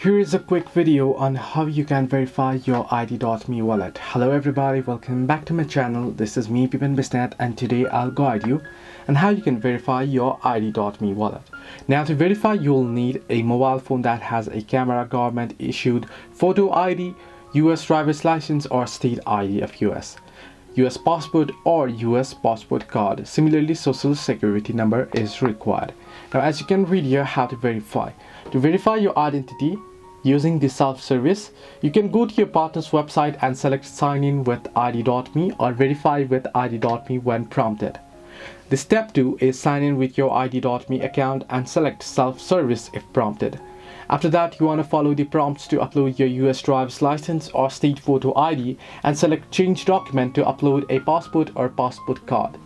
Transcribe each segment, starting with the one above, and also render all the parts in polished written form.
Here is a quick video on how you can verify your ID.me wallet. Hello everybody, welcome back to my channel. This is me, Pipan Bisnet, and today I'll guide you on how you can verify your ID.me wallet. Now to verify, you'll need a mobile phone that has a camera, government issued photo ID, US driver's license or state ID of US passport or US passport card. Similarly, social security number is required. Now as you can read here, how to verify. To verify your identity using the self-service, you can go to your partner's website and select sign in with ID.me or verify with ID.me when prompted. The step 2 is sign in with your ID.me account and select self-service if prompted. After that, you want to follow the prompts to upload your US driver's license or state photo ID and select change document to upload a passport or passport card.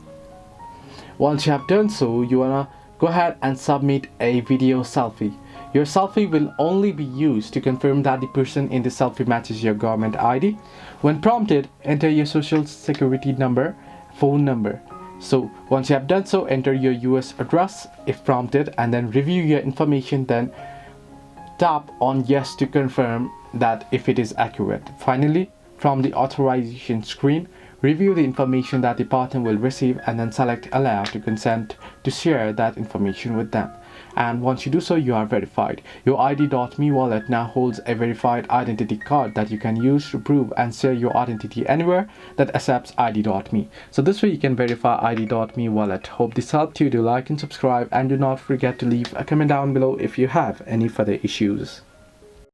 Once you have done so, you want to go ahead and submit a video selfie. Your selfie will only be used to confirm that the person in the selfie matches your government ID. When prompted, enter your social security number, phone number. So once you have done so, enter your US address if prompted and then review your information, then tap on yes to confirm that if it is accurate. Finally, from the authorization screen, review the information that the partner will receive and then select allow to consent to share that information with them. And once you do so, you are verified. Your ID.me wallet now holds a verified identity card that you can use to prove and share your identity anywhere that accepts ID.me. So this way you can verify ID.me wallet. Hope this helped you. Do like and subscribe, and do not forget to leave a comment down below if you have any further issues.